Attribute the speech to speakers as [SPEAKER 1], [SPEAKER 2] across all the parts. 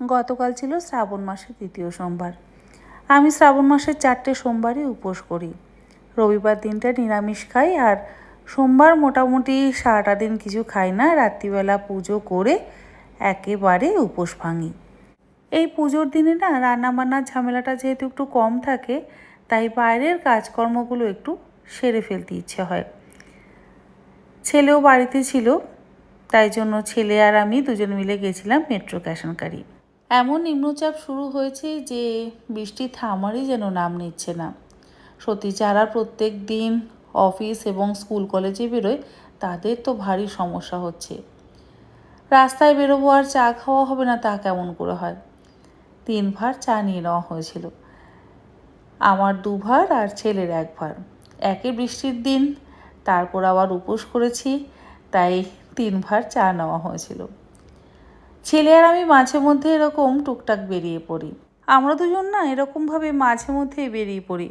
[SPEAKER 1] গতকাল ছিল শ্রাবণ মাসের ২য় সোমবার। আমি শ্রাবণ মাসের 4টে সোমবারই উপোস করি। রবিবার দিনটা নিরামিষ খাই, আর সোমবার মোটামুটি সারাটা দিন কিছু খাই না। রাত্রিবেলা পুজো করে একেবারে উপোস ভাঙি। এই পুজোর দিনে না রান্নাবান্নার ঝামেলাটা যেহেতু একটু কম থাকে, তাই বাইরের কাজকর্মগুলো একটু সেরে ফেলতে ইচ্ছে হয়। ছেলেও বাড়িতে ছিল, তাই জন্য ছেলে আর আমি দুজন মিলে গেছিলাম মেট্রো ক্যাশনকারি। এমন নিম্নচাপ শুরু হয়েছে যে বৃষ্টি থামারই যেন নাম নিচ্ছে না। সত্যি যারা প্রত্যেক দিন অফিস এবং স্কুল কলেজে বেরোয় তাদের তো ভারী সমস্যা হচ্ছে। রাস্তায় বেরোবো আর চা খাওয়া হবে না তা কেমন করে হয়। 3 ভার চা নিয়ে নেওয়া হয়েছিল, আমার 2 ভার আর ছেলের 1 ভার। একে বৃষ্টির দিন, তারপর আবার উপোস করেছি, তাই 3 ভার চা নেওয়া হয়েছিল। ছেলে আর আমি মাঝে মধ্যে এরকম টুকটাক বেরিয়ে পড়ি। আমরা দুজন না এরকমভাবে মাঝে মধ্যেই বেরিয়ে পড়ি,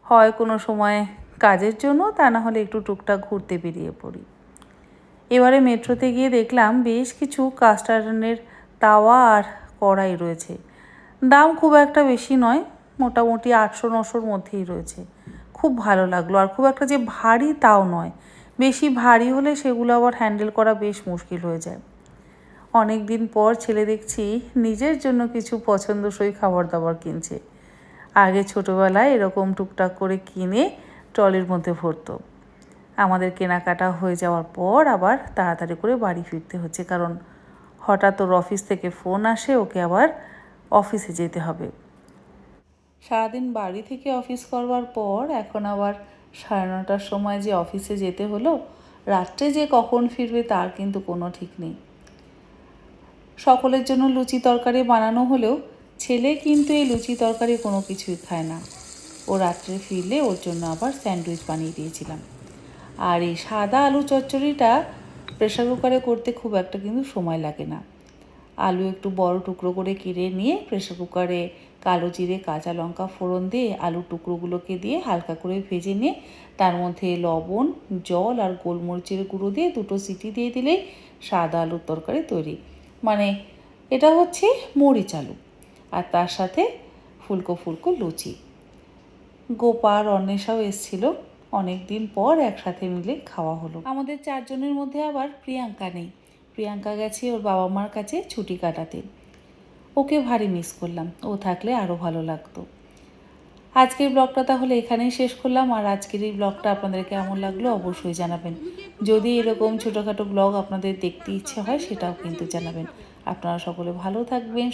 [SPEAKER 1] হয় কোনো সময় কাজের জন্য, তা না হলে একটু টুকটাক ঘুরতে বেরিয়ে পড়ি। এবারে মেট্রোতে গিয়ে দেখলাম বেশ কিছু কাস্ট আয়রনের তাওয়া আর কড়াই রয়েছে। দাম খুব একটা বেশি নয়, মোটামুটি 800-900-র মধ্যেই রয়েছে। খুব ভালো লাগলো, আর খুব একটা যে ভারী তাও নয়। বেশি ভারী হলে সেগুলো আবার হ্যান্ডেল করা বেশ মুশকিল হয়ে যায়। অনেক দিন পর ছেলে দেখছি নিজের জন্য কিছু পছন্দসই খাবার দাবার কিনছে। আগে ছোটোবেলায় এরকম টুকটাক করে কিনে ট্রলির মধ্যে ভরতো। আমাদের কেনাকাটা হয়ে যাওয়ার পর আবার তাড়াতাড়ি করে বাড়ি ফিরতে হচ্ছে, কারণ হঠাৎ ওর অফিস থেকে ফোন আসে, ওকে আবার অফিসে যেতে হবে। সারাদিন বাড়ি থেকে অফিস করবার পর এখন আবার 9:30টার সময় যে অফিসে যেতে হলো, রাত্রে যে কখন ফিরবে তার কিন্তু কোনো ঠিক নেই। সকলের জন্য লুচি তরকারি বানানো হলেও ছেলে কিন্তু এই লুচি তরকারি কোনো কিছুই খায় না। ও রাত্রে ফিরলে ওর জন্য আবার স্যান্ডউইচ বানিয়ে দিয়েছিলাম। আর এই সাদা আলু চচ্চড়িটা প্রেশার কুকারে করতে খুব একটা কিন্তু সময় লাগে না। আলু একটু বড় টুকরো করে কেটে নিয়ে প্রেশার কুকারে কালো জিরে কাঁচা লঙ্কা ফোড়ন দিয়ে আলুর টুকরোগুলোকে দিয়ে হালকা করে ভেজে নিয়ে তার মধ্যে লবণ, জল আর গোলমরিচের গুঁড়ো দিয়ে 2টো সিটি দিয়ে দিলেই সাদা আলুর তরকারি তৈরি। মানে এটা হচ্ছে মরিচ আলু, আর তার সাথে ফুলকো ফুলকো লুচি। গোপা আর অন্বেষাও এসেছিল, অনেক দিন পর একসাথে মিলে খাওয়া হলো। আমাদের 4 জনের মধ্যে আবার প্রিয়াঙ্কা নেই। প্রিয়াঙ্কা গেছে ওর বাবা মার কাছে ছুটি কাটাতে। ওকে ভারী মিস করলাম, ও থাকলে আরও ভালো লাগতো। আজকের ব্লগটা তাহলে এখানেই শেষ করলাম। আর আজকের এই ব্লগটা আপনাদের কেমন লাগলো অবশ্যই জানাবেন। যদি এরকম ছোটোখাটো ব্লগ আপনাদের দেখতে ইচ্ছে হয় সেটাও কিন্তু জানাবেন। আপনারা সকলে ভালো থাকবেন।